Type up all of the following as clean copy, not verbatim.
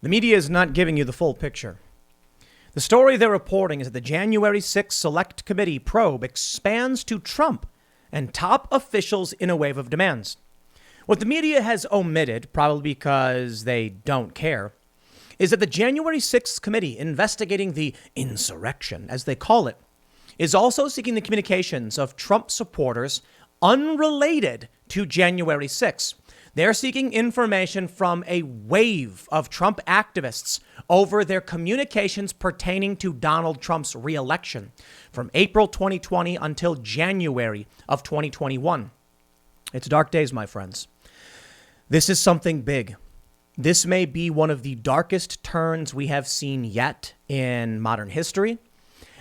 The media is not giving you the full picture. The story they're reporting is that the January 6th Select Committee probe expands to Trump and top officials in a wave of demands. What the media has omitted, probably because they don't care, is that the January 6th committee investigating the insurrection, as they call it, is also seeking the communications of Trump supporters unrelated to January 6th. They're seeking information from a wave of Trump activists over their communications pertaining to Donald Trump's reelection from April 2020 until January of 2021. It's dark days, my friends. This is something big. This may be one of the darkest turns we have seen yet in modern history.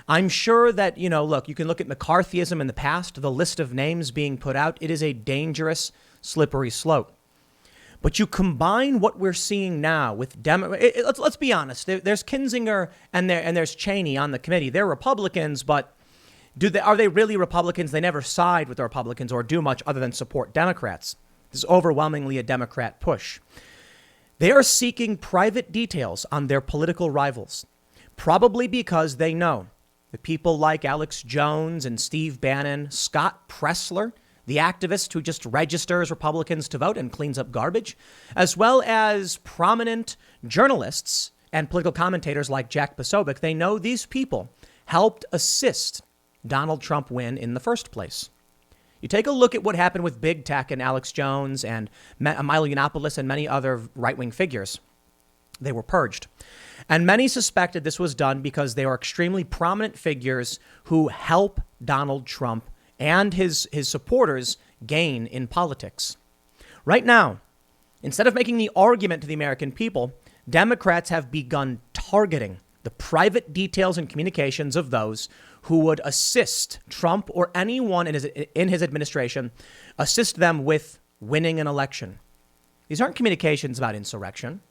I'm sure that, look, you can look at McCarthyism in the past, the list of names being put out. It is a dangerous, slippery slope. But you combine what we're seeing now with let's be honest. There's Kinzinger and there's Cheney on the committee. They're Republicans, but are they really Republicans? They never side with the Republicans or do much other than support Democrats. This is overwhelmingly a Democrat push. They are seeking private details on their political rivals, probably because they know that people like Alex Jones and Steve Bannon, Scott Pressler, the activist who just registers Republicans to vote and cleans up garbage, as well as prominent journalists and political commentators like Jack Posobiec, they know these people helped assist Donald Trump win in the first place. You take a look at what happened with Big Tech and Alex Jones and Milo Yiannopoulos and many other right-wing figures. They were purged. And many suspected this was done because they are extremely prominent figures who help Donald Trump and his supporters gain in politics. Right now, instead of making the argument to the American people, Democrats have begun targeting the private details and communications of those who would assist Trump or anyone in his administration, assist them with winning an election. These aren't communications about insurrection.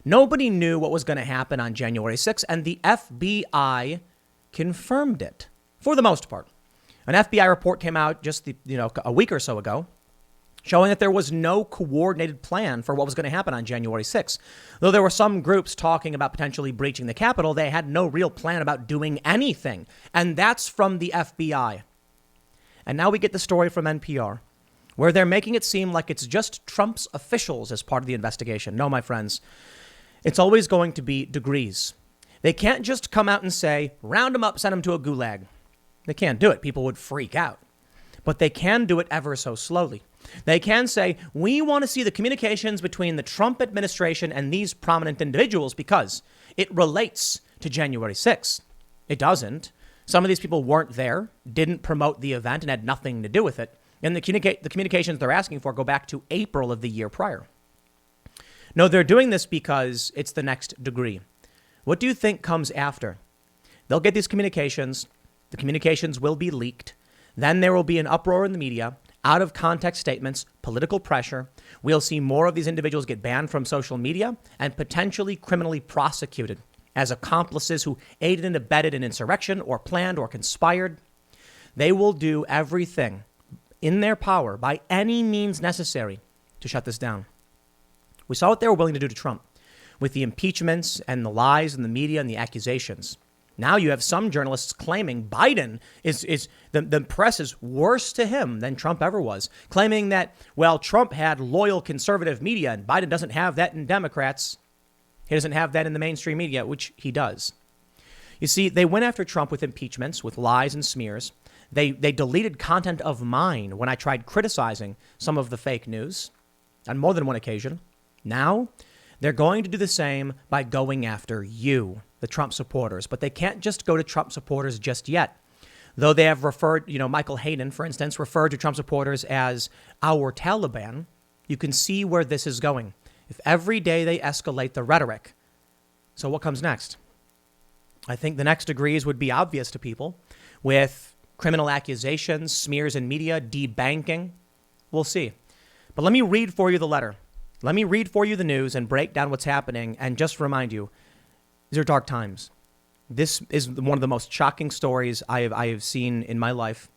Nobody knew what was going to happen on January 6th, and the FBI confirmed it for the most part. An FBI report came out just a week or so ago showing that there was no coordinated plan for what was going to happen on January 6th. Though there were some groups talking about potentially breaching the Capitol, they had no real plan about doing anything. And that's from the FBI. And now we get the story from NPR, where they're making it seem like it's just Trump's officials as part of the investigation. No, my friends, it's always going to be degrees. They can't just come out and say, round them up, send them to a gulag. They can't do it. People would freak out. But they can do it ever so slowly. They can say, we want to see the communications between the Trump administration and these prominent individuals because it relates to January 6th. It doesn't. Some of these people weren't there, didn't promote the event, and had nothing to do with it. And the communications they're asking for go back to April of the year prior. No, they're doing this because it's the next degree. What do you think comes after? They'll get these communications. The communications will be leaked. Then there will be an uproar in the media, out of context statements, political pressure. We'll see more of these individuals get banned from social media and potentially criminally prosecuted as accomplices who aided and abetted an insurrection or planned or conspired. They will do everything in their power by any means necessary to shut this down. We saw what they were willing to do to Trump with the impeachments and the lies in the media and the accusations. Now you have some journalists claiming Biden is the press is worse to him than Trump ever was, claiming that, well, Trump had loyal conservative media and Biden doesn't have that in Democrats. He doesn't have that in the mainstream media, which he does. You see, they went after Trump with impeachments, with lies and smears. They deleted content of mine when I tried criticizing some of the fake news on more than one occasion. Now they're going to do the same by going after you, the Trump supporters. But they can't just go to Trump supporters just yet. Though they have referred, Michael Hayden, for instance, referred to Trump supporters as our Taliban. You can see where this is going. If every day they escalate the rhetoric. So what comes next? I think the next degrees would be obvious to people with criminal accusations, smears in media, debanking. We'll see. But let me read for you the letter. Let me read for you the news and break down what's happening and just remind you, these are dark times. This is one of the most shocking stories I have seen in my life.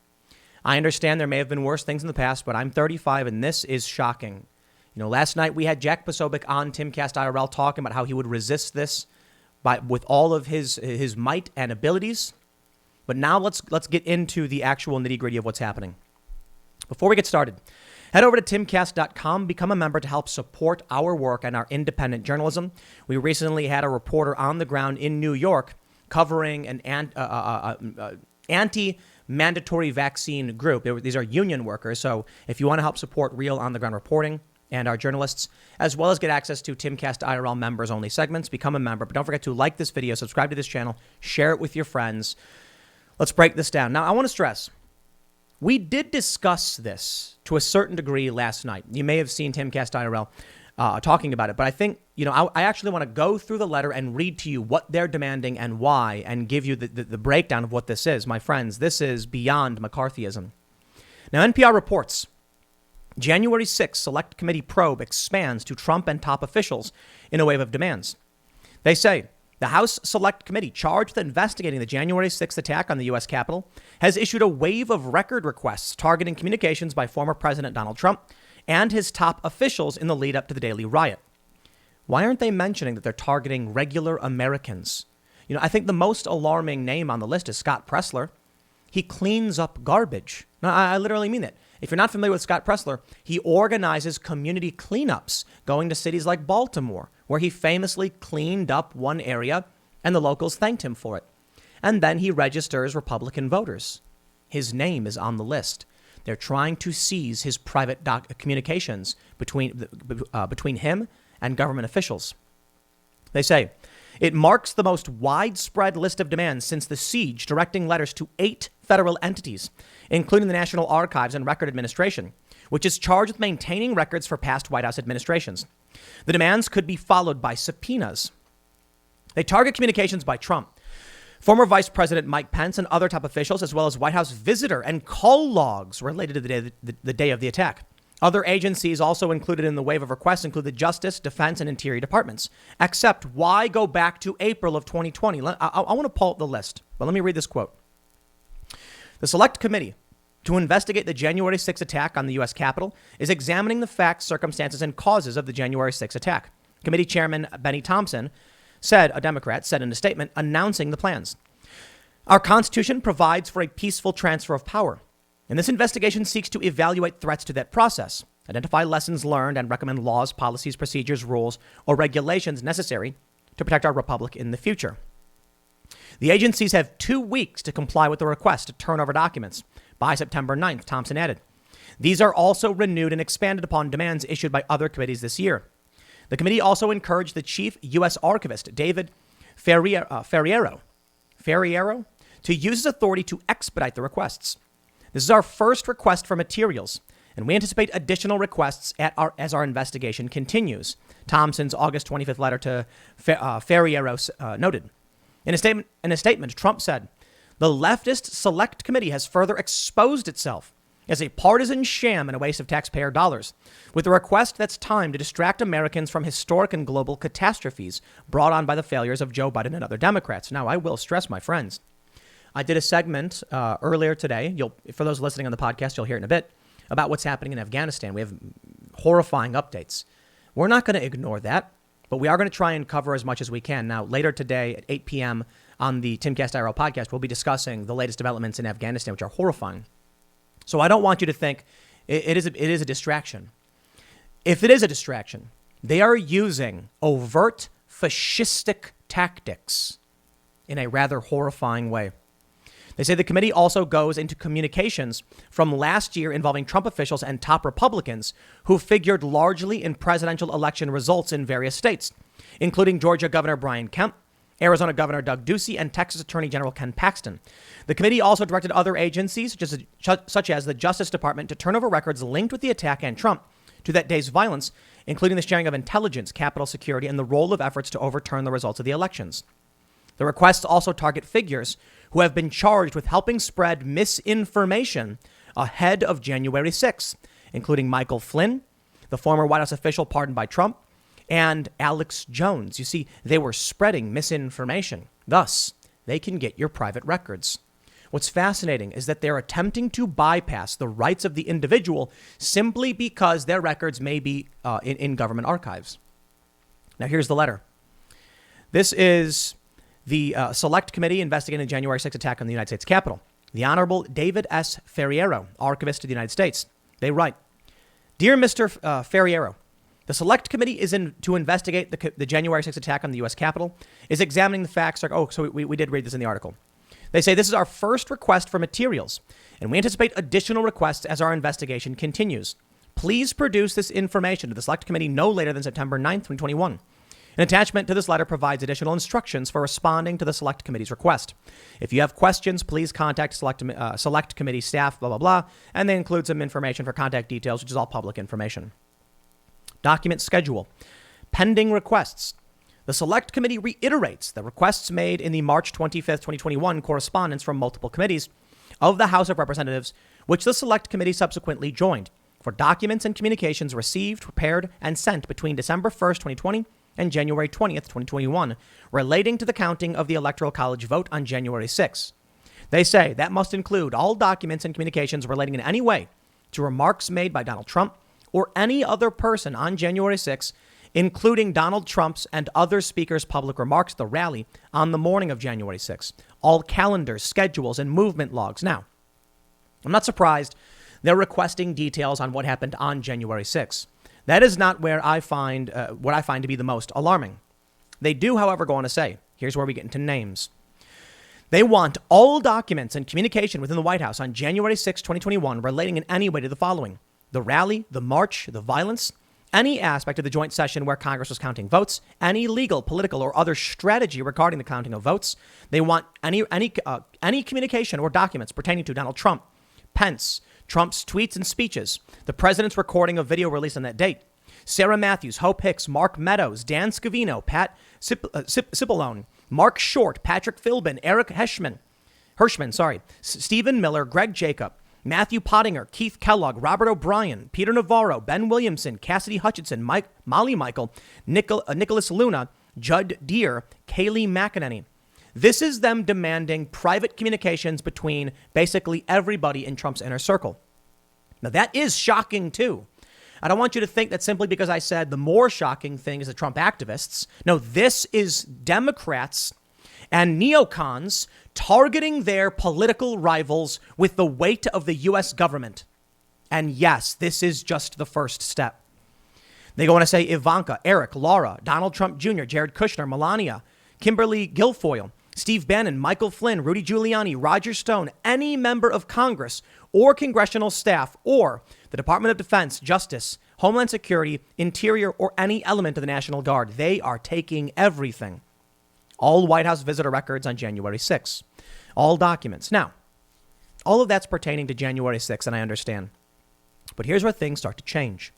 I understand there may have been worse things in the past, but I'm 35 and this is shocking. Last night we had Jack Posobiec on Timcast IRL talking about how he would resist this with all of his might and abilities. But now let's get into the actual nitty-gritty of what's happening. Before we get started, head over to timcast.com, become a member to help support our work and our independent journalism. We recently had a reporter on the ground in New York covering an anti-mandatory vaccine group. These are union workers. So if you want to help support real on-the-ground reporting and our journalists, as well as get access to Timcast IRL members-only segments, become a member. But don't forget to like this video, subscribe to this channel, share it with your friends. Let's break this down. Now, I want to stress, we did discuss this to a certain degree last night. You may have seen Timcast IRL talking about it, but I think, I actually want to go through the letter and read to you what they're demanding and why, and give you the breakdown of what this is. My friends, this is beyond McCarthyism. Now, NPR reports, January 6th Select Committee probe expands to Trump and top officials in a wave of demands. They say, the House Select Committee charged with investigating the January 6th attack on the U.S. Capitol has issued a wave of record requests targeting communications by former President Donald Trump and his top officials in the lead up to the daily riot. Why aren't they mentioning that they're targeting regular Americans? I think the most alarming name on the list is Scott Pressler. He cleans up garbage. Now, I literally mean that. If you're not familiar with Scott Pressler, he organizes community cleanups, going to cities like Baltimore, where he famously cleaned up one area and the locals thanked him for it. And then he registers Republican voters. His name is on the list. They're trying to seize his private communications between him and government officials. They say, it marks the most widespread list of demands since the siege, directing letters to 8 federal entities, including the National Archives and Record Administration, which is charged with maintaining records for past White House administrations. The demands could be followed by subpoenas. They target communications by Trump, former Vice President Mike Pence, and other top officials, as well as White House visitor and call logs related to the day of the attack. Other agencies also included in the wave of requests include the Justice, Defense, and Interior Departments. Except, why go back to April of 2020? I want to pull up the list, but let me read this quote. The Select Committee to investigate the January 6th attack on the U.S. Capitol is examining the facts, circumstances, and causes of the January 6th attack. Committee Chairman Benny Thompson, a Democrat, said in a statement announcing the plans. Our Constitution provides for a peaceful transfer of power, and this investigation seeks to evaluate threats to that process, identify lessons learned, and recommend laws, policies, procedures, rules, or regulations necessary to protect our republic in the future. The agencies have 2 weeks to comply with the request to turn over documents by September 9th, Thompson added. These are also renewed and expanded upon demands issued by other committees this year. The committee also encouraged the chief U.S. archivist, David Ferriero, to use his authority to expedite the requests. This is our first request for materials, and we anticipate additional requests as our investigation continues, Thompson's August 25th letter to Ferriero noted. In a statement, Trump said, the leftist select committee has further exposed itself as a partisan sham and a waste of taxpayer dollars, with a request that's timed to distract Americans from historic and global catastrophes brought on by the failures of Joe Biden and other Democrats. Now, I will stress, my friends, I did a segment earlier today. For those listening on the podcast, you'll hear it in a bit, about what's happening in Afghanistan. We have horrifying updates. We're not going to ignore that, but we are going to try and cover as much as we can. Now, later today at 8 p.m. on the Timcast IRL podcast, we'll be discussing the latest developments in Afghanistan, which are horrifying. So I don't want you to think it is a distraction. If it is a distraction, they are using overt fascistic tactics in a rather horrifying way. They say the committee also goes into communications from last year involving Trump officials and top Republicans who figured largely in presidential election results in various states, including Georgia Governor Brian Kemp, Arizona Governor Doug Ducey, and Texas Attorney General Ken Paxton. The committee also directed other agencies, such as the Justice Department, to turn over records linked with the attack and Trump to that day's violence, including the sharing of intelligence, Capitol security, and the role of efforts to overturn the results of the elections. The requests also target figures who have been charged with helping spread misinformation ahead of January 6th, including Michael Flynn, the former White House official pardoned by Trump, and Alex Jones. You see, they were spreading misinformation. Thus, they can get your private records. What's fascinating is that they're attempting to bypass the rights of the individual simply because their records may be in government archives. Now, here's the letter. This is the Select Committee investigating the January 6th attack on the United States Capitol. The Honorable David S. Ferriero, Archivist of the United States. They write, Dear Mr. Ferriero, the Select Committee is to investigate the January 6th attack on the U.S. Capitol, is examining the facts. So we did read this in the article. They say this is our first request for materials, and we anticipate additional requests as our investigation continues. Please produce this information to the Select Committee no later than September 9th, 2021. An attachment to this letter provides additional instructions for responding to the Select Committee's request. If you have questions, please contact Select Committee staff, blah, blah, blah. And they include some information for contact details, which is all public information. Document schedule. Pending requests. The Select Committee reiterates the requests made in the March 25th, 2021 correspondence from multiple committees of the House of Representatives, which the Select Committee subsequently joined, for documents and communications received, prepared, and sent between December 1st, 2020 and January 20th, 2021, relating to the counting of the Electoral College vote on January 6th. They say that must include all documents and communications relating in any way to remarks made by Donald Trump or any other person on January 6th, including Donald Trump's and other speakers' public remarks at the rally on the morning of January 6th, all calendars, schedules, and movement logs. Now, I'm not surprised they're requesting details on what happened on January 6th. That is not where I find what I find to be the most alarming. They do, however, go on to say, here's where we get into names. They want all documents and communication within the White House on January 6, 2021, relating in any way to the following: the rally, the march, the violence, any aspect of the joint session where Congress was counting votes, any legal, political, or other strategy regarding the counting of votes. They want any communication or documents pertaining to Donald Trump, Pence, Trump's tweets and speeches, the president's recording of video released on that date, Sarah Matthews, Hope Hicks, Mark Meadows, Dan Scavino, Pat Cipollone, Mark Short, Patrick Philbin, Eric Hirschman, Stephen Miller, Greg Jacob, Matthew Pottinger, Keith Kellogg, Robert O'Brien, Peter Navarro, Ben Williamson, Cassidy Hutchinson, Molly Michael, Nicholas Luna, Judd Deere, Kayleigh McEnany. This is them demanding private communications between basically everybody in Trump's inner circle. Now, that is shocking, too. I don't want you to think that simply because I said the more shocking thing is the Trump activists. No, this is Democrats and neocons targeting their political rivals with the weight of the U.S. government. And yes, this is just the first step. They go on to say Ivanka, Eric, Laura, Donald Trump Jr., Jared Kushner, Melania, Kimberly Guilfoyle, Steve Bannon, Michael Flynn, Rudy Giuliani, Roger Stone, any member of Congress or congressional staff or the Department of Defense, Justice, Homeland Security, Interior, or any element of the National Guard. They are taking everything. All White House visitor records on January 6th. All documents. Now, all of that's pertaining to January 6th, and I understand. But here's where things start to change.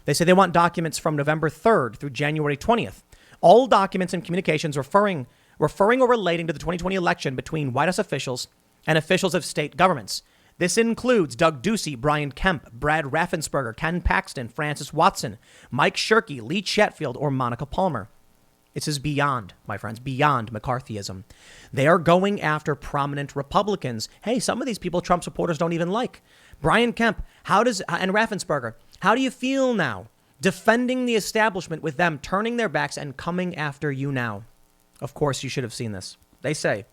They say they want documents from November 3rd through January 20th. All documents and communications referring or relating to the 2020 election between White House officials and officials of state governments. This includes Doug Ducey, Brian Kemp, Brad Raffensperger, Ken Paxton, Francis Watson, Mike Shirkey, Lee Chatfield, or Monica Palmer. This is beyond, my friends, beyond McCarthyism. They are going after prominent Republicans. Hey, some of these people Trump supporters don't even like. Brian Kemp, and Raffensperger, how do you feel now defending the establishment with them turning their backs and coming after you now? Of course, you should have seen this. They say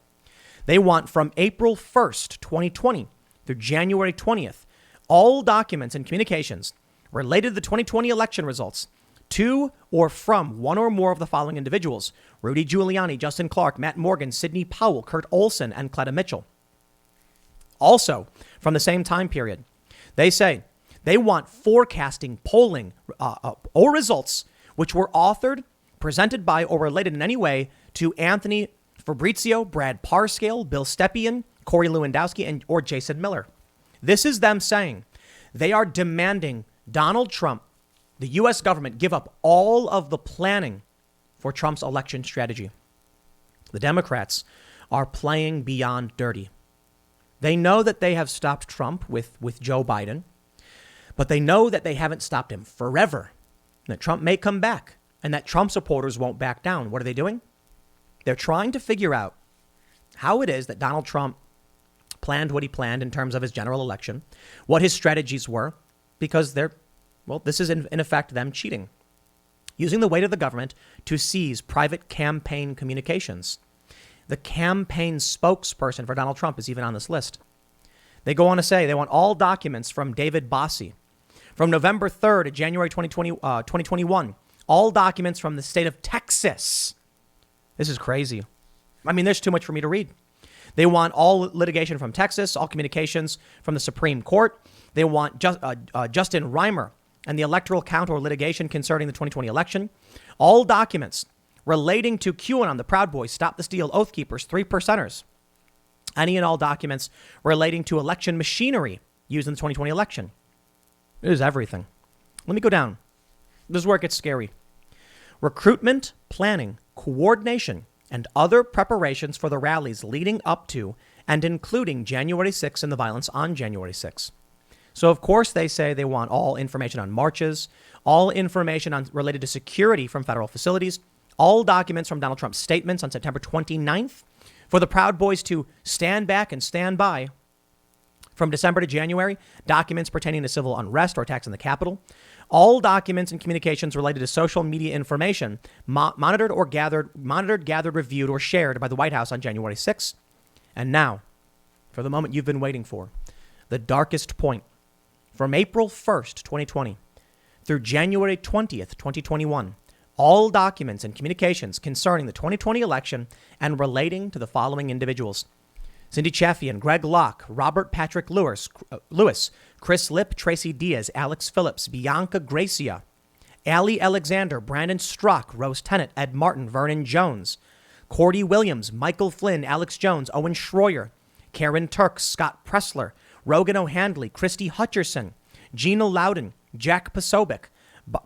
they want from April 1st, 2020 through January 20th, all documents and communications related to the 2020 election results to or from one or more of the following individuals: Rudy Giuliani, Justin Clark, Matt Morgan, Sidney Powell, Kurt Olson, and Cleta Mitchell. Also, from the same time period, they say they want forecasting, polling, or results which were authored, presented by, or related in any way to Anthony Fabrizio, Brad Parscale, Bill Stepien, Corey Lewandowski, or Jason Miller. This is them saying they are demanding Donald Trump, the U.S. government, give up all of the planning for Trump's election strategy. The Democrats are playing beyond dirty. They know that they have stopped Trump with Joe Biden, but they know that they haven't stopped him forever, that Trump may come back, and that Trump supporters won't back down. What are they doing? They're trying to figure out how it is that Donald Trump planned what he planned in terms of his general election, what his strategies were, because this is in effect them cheating, using the weight of the government to seize private campaign communications. The campaign spokesperson for Donald Trump is even on this list. They go on to say they want all documents from David Bossie from November 3rd to January 2021, all documents from the state of Texas. This is crazy. I mean, there's too much for me to read. They want all litigation from Texas, all communications from the Supreme Court. They want Justin Reimer and the electoral count or litigation concerning the 2020 election. All documents relating to QAnon, the Proud Boys, Stop the Steal, Oath Keepers, 3 percenters. Any and all documents relating to election machinery used in the 2020 election. It is everything. Let me go down. This is where it gets scary. Recruitment, planning, coordination, and other preparations for the rallies leading up to and including January 6th and the violence on January 6th. So, of course, they say they want all information on marches, all information related to security from federal facilities, all documents from Donald Trump's statements on September 29th for the Proud Boys to stand back and stand by. From December to January, documents pertaining to civil unrest or attacks on the Capitol. All documents and communications related to social media information monitored, gathered, reviewed, or shared by the White House on January 6th. And now, for the moment you've been waiting for, the darkest point. From April 1st, 2020 through January 20th, 2021, all documents and communications concerning the 2020 election and relating to the following individuals: Cindy Chaffian, Greg Locke, Robert Patrick Lewis, Chris Lipp, Tracy Diaz, Alex Phillips, Bianca Gracia, Ali Alexander, Brandon Strzok, Rose Tennant, Ed Martin, Vernon Jones, Cordy Williams, Michael Flynn, Alex Jones, Owen Schroyer, Karen Turk, Scott Pressler, Rogan O'Handley, Christy Hutcherson, Gina Loudon, Jack Posobiec,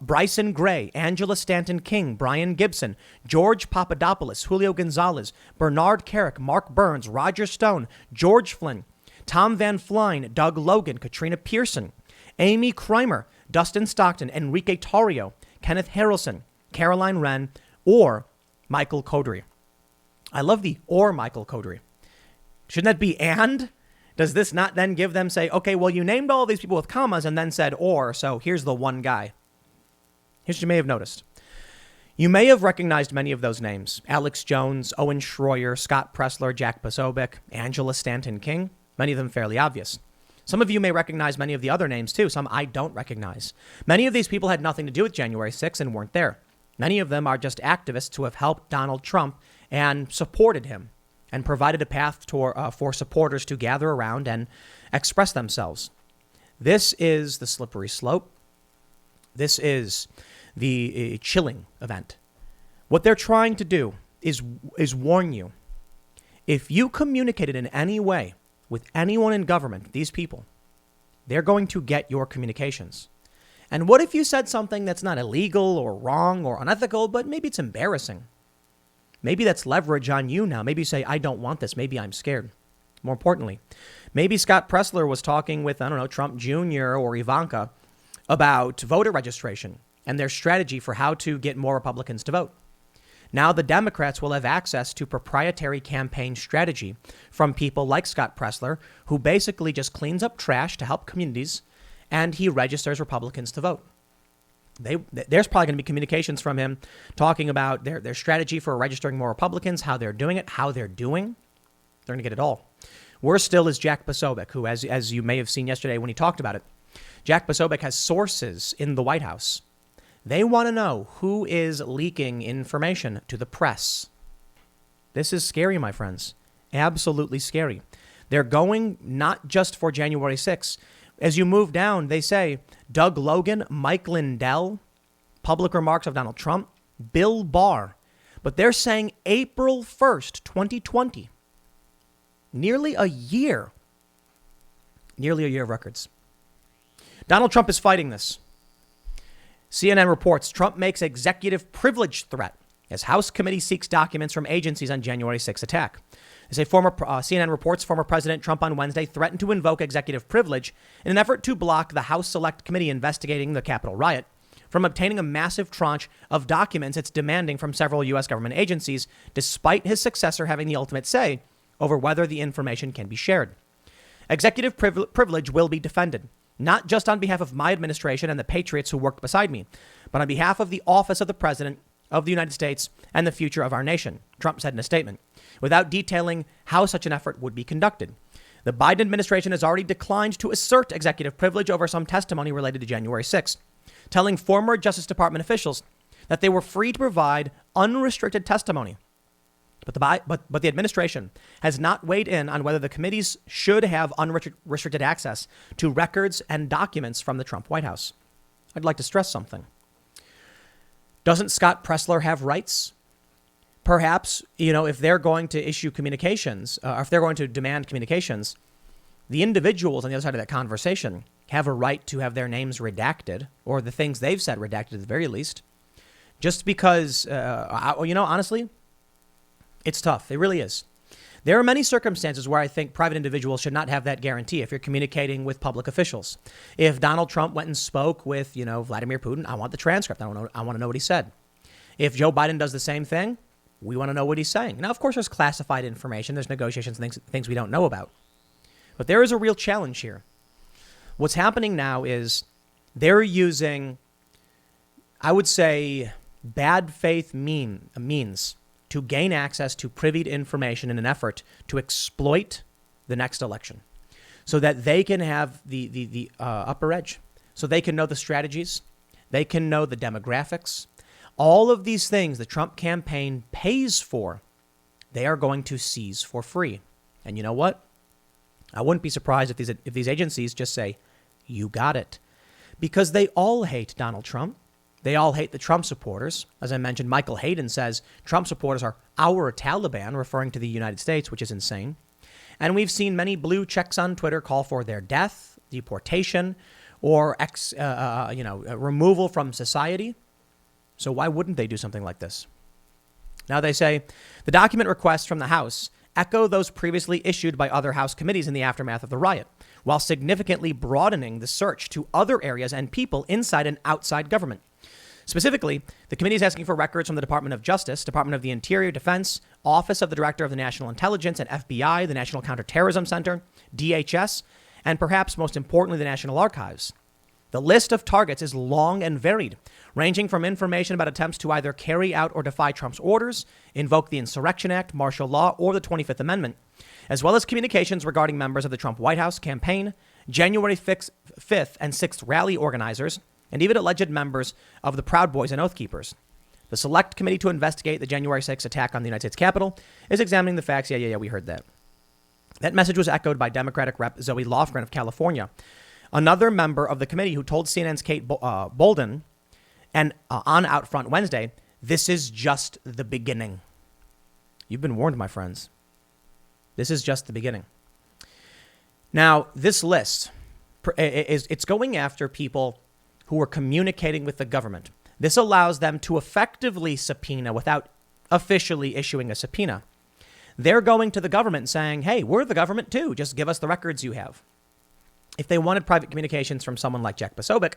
Bryson Gray, Angela Stanton King, Brian Gibson, George Papadopoulos, Julio Gonzalez, Bernard Carrick, Mark Burns, Roger Stone, George Flynn, Tom Van Flein, Doug Logan, Katrina Pearson, Amy Kreimer, Dustin Stockton, Enrique Tarrio, Kenneth Harrelson, Caroline Wren, or Michael Codry. I love the or Michael Codry. Shouldn't that be and? Does this not then give them, say, okay, well, you named all these people with commas and then said or, so here's the one guy. Here's what you may have noticed. You may have recognized many of those names: Alex Jones, Owen Schroyer, Scott Pressler, Jack Posobiec, Angela Stanton King, many of them fairly obvious. Some of you may recognize many of the other names too, some I don't recognize. Many of these people had nothing to do with January 6th and weren't there. Many of them are just activists who have helped Donald Trump and supported him and provided a path for supporters to gather around and express themselves. This is the slippery slope. This is the chilling event. What they're trying to do is warn you. If you communicated in any way with anyone in government, these people, they're going to get your communications. And what if you said something that's not illegal or wrong or unethical, but maybe it's embarrassing? Maybe that's leverage on you now. Maybe you say, I don't want this. Maybe I'm scared. More importantly, maybe Scott Pressler was talking with, Trump Jr. or Ivanka about voter registration and their strategy for how to get more Republicans to vote. Now the Democrats will have access to proprietary campaign strategy from people like Scott Pressler, who basically just cleans up trash to help communities, and he registers Republicans to vote. There's probably going to be communications from him talking about their strategy for registering more Republicans, how they're doing it, how they're doing. They're going to get it all. Worse still is Jack Posobiec, who, as you may have seen yesterday when he talked about it, Jack Posobiec has sources in the White House. They want to know who is leaking information to the press. This is scary, my friends. Absolutely scary. They're going not just for January 6th. As you move down, they say Doug Logan, Mike Lindell, public remarks of Donald Trump, Bill Barr. But they're saying April 1st, 2020. Nearly a year of records. Donald Trump is fighting this. CNN reports Trump makes executive privilege threat as House committee seeks documents from agencies on January 6th attack. As CNN reports former President Trump on Wednesday threatened to invoke executive privilege in an effort to block the House Select Committee investigating the Capitol riot from obtaining a massive tranche of documents it's demanding from several U.S. government agencies, despite his successor having the ultimate say over whether the information can be shared. Executive privilege will be defended, not just on behalf of my administration and the patriots who worked beside me, but on behalf of the office of the President of the United States and the future of our nation, Trump said in a statement, without detailing how such an effort would be conducted. The Biden administration has already declined to assert executive privilege over some testimony related to January 6th, telling former Justice Department officials that they were free to provide unrestricted testimony. But the administration has not weighed in on whether the committees should have unrestricted access to records and documents from the Trump White House. I'd like to stress something. Doesn't Scott Pressler have rights? Perhaps, if they're going to issue communications, or if they're going to demand communications, the individuals on the other side of that conversation have a right to have their names redacted, or the things they've said redacted at the very least. Just because, honestly, it's tough. It really is. There are many circumstances where I think private individuals should not have that guarantee if you're communicating with public officials. If Donald Trump went and spoke with, Vladimir Putin, I want the transcript. I want to know what he said. If Joe Biden does the same thing, we want to know what he's saying. Now, of course, there's classified information. There's negotiations, things we don't know about. But there is a real challenge here. What's happening now is they're using, I would say, bad faith means to gain access to privied information in an effort to exploit the next election so that they can have the upper edge, so they can know the strategies, they can know the demographics. All of these things the Trump campaign pays for, they are going to seize for free. And you know what? I wouldn't be surprised if these agencies just say, you got it. Because they all hate Donald Trump. They all hate the Trump supporters. As I mentioned, Michael Hayden says Trump supporters are our Taliban, referring to the United States, which is insane. And we've seen many blue checks on Twitter call for their death, deportation, or removal from society. So why wouldn't they do something like this? Now they say the document requests from the House echo those previously issued by other House committees in the aftermath of the riot, while significantly broadening the search to other areas and people inside and outside government. Specifically, the committee is asking for records from the Department of Justice, Department of the Interior, Defense, Office of the Director of the National Intelligence and FBI, the National Counterterrorism Center, DHS, and perhaps most importantly, the National Archives. The list of targets is long and varied, ranging from information about attempts to either carry out or defy Trump's orders, invoke the Insurrection Act, martial law, or the 25th Amendment, as well as communications regarding members of the Trump White House campaign, January 5th and 6th rally organizers, and even alleged members of the Proud Boys and Oath Keepers. The Select Committee to investigate the January 6th attack on the United States Capitol is examining the facts. Yeah, we heard that. That message was echoed by Democratic Rep. Zoe Lofgren of California, another member of the committee who told CNN's Kate Bolden and on Out Front Wednesday, this is just the beginning. You've been warned, my friends. This is just the beginning. Now, this list, it's going after people who are communicating with the government. This allows them to effectively subpoena without officially issuing a subpoena. They're going to the government saying, hey, we're the government too. Just give us the records you have. If they wanted private communications from someone like Jack Posobiec,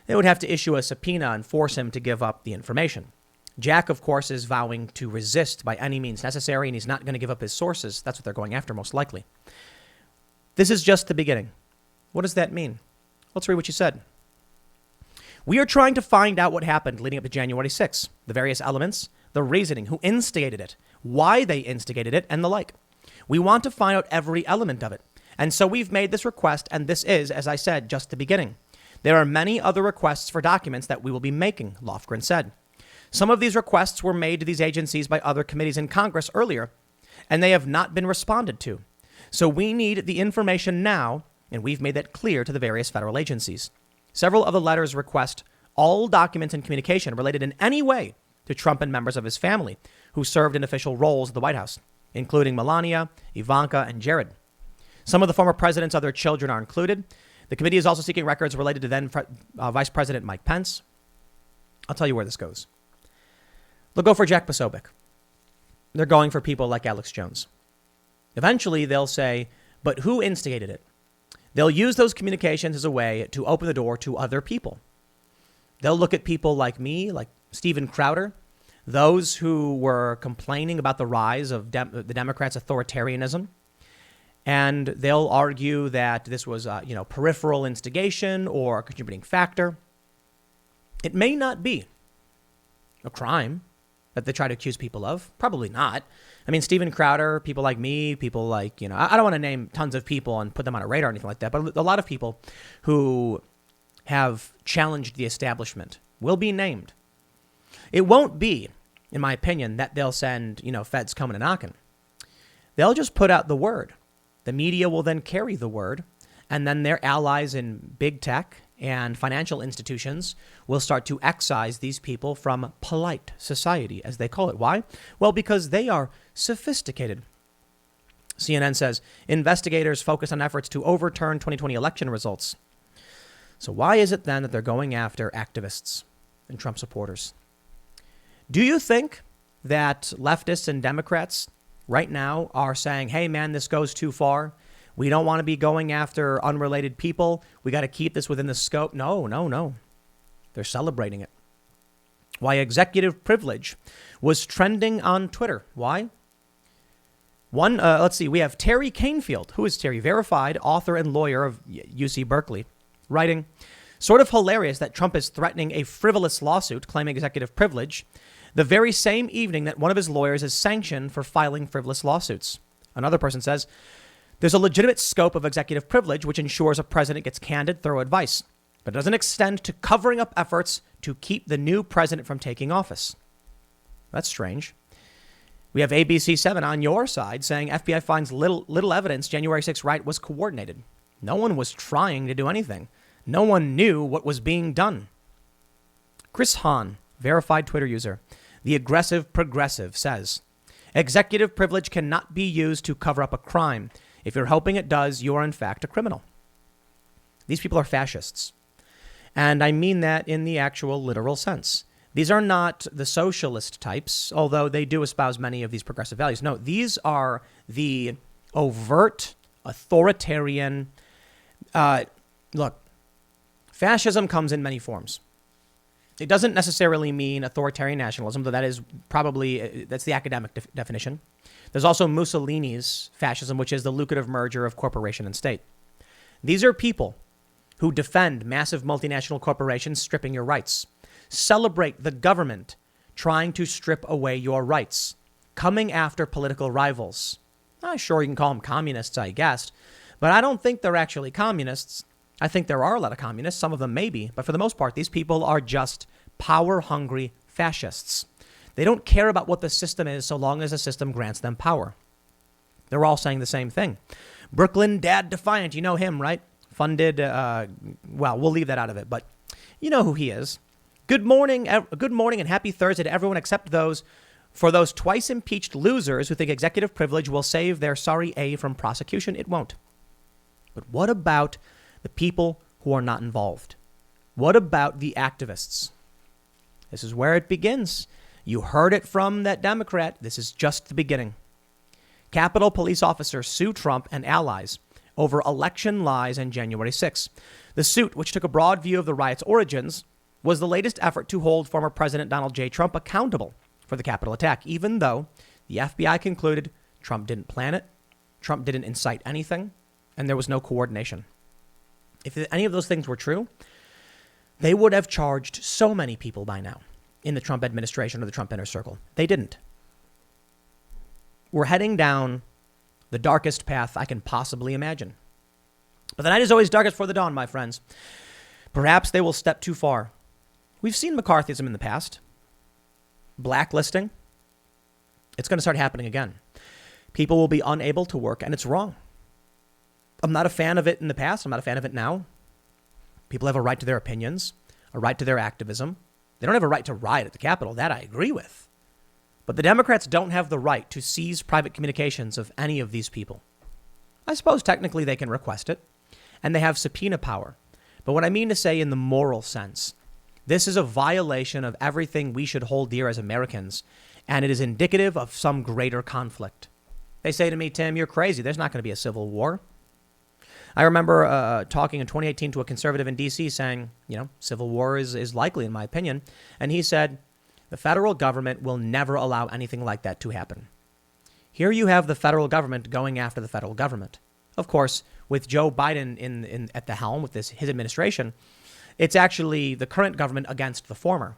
they would have to issue a subpoena and force him to give up the information. Jack, of course, is vowing to resist by any means necessary, and he's not going to give up his sources. That's what they're going after, most likely. This is just the beginning. What does that mean? Let's read what you said. We are trying to find out what happened leading up to January 6th, the various elements, the reasoning, who instigated it, why they instigated it, and the like. We want to find out every element of it. And so we've made this request, and this is, as I said, just the beginning. There are many other requests for documents that we will be making, Lofgren said. Some of these requests were made to these agencies by other committees in Congress earlier, and they have not been responded to. So we need the information now, and we've made that clear to the various federal agencies. Several of the letters request all documents and communication related in any way to Trump and members of his family who served in official roles at the White House, including Melania, Ivanka, and Jared. Some of the former president's other children are included. The committee is also seeking records related to then Vice President Mike Pence. I'll tell you where this goes. They'll go for Jack Posobiec. They're going for people like Alex Jones. Eventually, they'll say, but who instigated it? They'll use those communications as a way to open the door to other people. They'll look at people like me, like Steven Crowder, those who were complaining about the rise of the Democrats' authoritarianism, And they'll argue that this was, peripheral instigation or a contributing factor. It may not be a crime that they try to accuse people of. Probably not. I mean, Steven Crowder, people like me, people like, I don't want to name tons of people and put them on a radar or anything like that, but a lot of people who have challenged the establishment will be named. It won't be, in my opinion, that they'll send, feds coming and knocking. They'll just put out the word. The media will then carry the word, and then their allies in big tech and financial institutions will start to excise these people from polite society, as they call it. Why? Well, because they are sophisticated. CNN says investigators focus on efforts to overturn 2020 election results. So why is it then that they're going after activists and Trump supporters? Do you think that leftists and Democrats right now are saying, hey, man, this goes too far? We don't want to be going after unrelated people. We got to keep this within the scope. No. They're celebrating it. Why executive privilege was trending on Twitter. Why? Let's see. We have Terry Canfield. Who is Terry? Verified author and lawyer of UC Berkeley, writing, sort of hilarious that Trump is threatening a frivolous lawsuit claiming executive privilege the very same evening that one of his lawyers is sanctioned for filing frivolous lawsuits. Another person says, there's a legitimate scope of executive privilege which ensures a president gets candid, thorough advice, but it doesn't extend to covering up efforts to keep the new president from taking office. That's strange. We have ABC7 on your side saying FBI finds little evidence January 6th riot was coordinated. No one was trying to do anything. No one knew what was being done. Chris Hahn, verified Twitter user, the aggressive progressive, says, executive privilege cannot be used to cover up a crime. If you're hoping it does, you are in fact a criminal. These people are fascists. And I mean that in the actual literal sense. These are not the socialist types, although they do espouse many of these progressive values. No, these are the overt, authoritarian. Look, fascism comes in many forms. It doesn't necessarily mean authoritarian nationalism, though that is probably, that's the academic definition. There's also Mussolini's fascism, which is the lucrative merger of corporation and state. These are people who defend massive multinational corporations stripping your rights, celebrate the government trying to strip away your rights, coming after political rivals. Sure, you can call them communists, I guess, but I don't think they're actually communists. I think there are a lot of communists, some of them maybe, but for the most part, these people are just power-hungry fascists. They don't care about what the system is so long as the system grants them power. They're all saying the same thing. Brooklyn Dad Defiant, you know him, right? Funded, we'll leave that out of it, but you know who he is. Good morning and happy Thursday to everyone except those twice impeached losers who think executive privilege will save their sorry A from prosecution. It won't. But what about the people who are not involved? What about the activists? This is where it begins. You heard it from that Democrat. This is just the beginning. Capitol Police officers sue Trump and allies over election lies on January 6th. The suit, which took a broad view of the riot's origins, was the latest effort to hold former President Donald J. Trump accountable for the Capitol attack, even though the FBI concluded Trump didn't plan it, Trump didn't incite anything, and there was no coordination. If any of those things were true, they would have charged so many people by now in the Trump administration or the Trump inner circle. They didn't. We're heading down the darkest path I can possibly imagine. But the night is always darkest before the dawn, my friends. Perhaps they will step too far. We've seen McCarthyism in the past. Blacklisting. It's going to start happening again. People will be unable to work, and it's wrong. I'm not a fan of it in the past. I'm not a fan of it now. People have a right to their opinions, a right to their activism. They don't have a right to riot at the Capitol. That I agree with. But the Democrats don't have the right to seize private communications of any of these people. I suppose technically they can request it, and they have subpoena power. But what I mean to say in the moral sense, this is a violation of everything we should hold dear as Americans, and it is indicative of some greater conflict. They say to me, Tim, you're crazy. There's not going to be a civil war. I remember talking in 2018 to a conservative in D.C. saying, civil war is likely, in my opinion. And he said, the federal government will never allow anything like that to happen. Here you have the federal government going after the federal government. Of course, with Joe Biden in at the helm with his administration, it's actually the current government against the former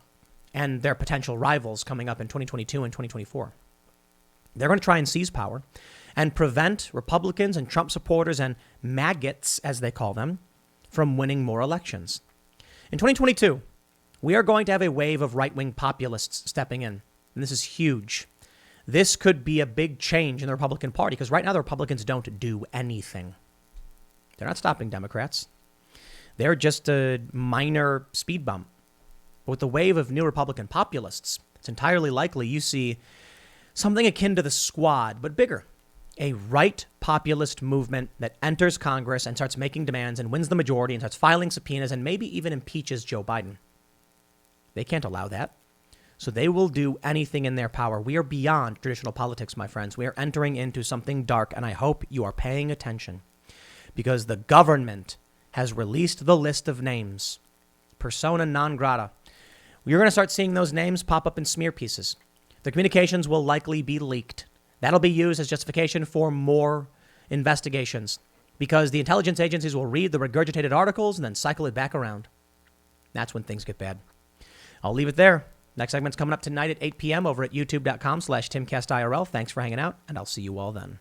and their potential rivals coming up in 2022 and 2024. They're going to try and seize power and prevent Republicans and Trump supporters and maggots, as they call them, from winning more elections. In 2022, we are going to have a wave of right-wing populists stepping in, and this is huge. This could be a big change in the Republican Party because right now the Republicans don't do anything. They're not stopping Democrats. They're just a minor speed bump. But with the wave of new Republican populists, it's entirely likely you see something akin to the Squad, but bigger. A right populist movement that enters Congress and starts making demands and wins the majority and starts filing subpoenas and maybe even impeaches Joe Biden. They can't allow that. So they will do anything in their power. We are beyond traditional politics, my friends. We are entering into something dark, and I hope you are paying attention because the government has released the list of names. Persona non grata. You're going to start seeing those names pop up in smear pieces. The communications will likely be leaked. That'll be used as justification for more investigations because the intelligence agencies will read the regurgitated articles and then cycle it back around. That's when things get bad. I'll leave it there. Next segment's coming up tonight at 8 p.m. over at youtube.com/TimCastIRL. Thanks for hanging out, and I'll see you all then.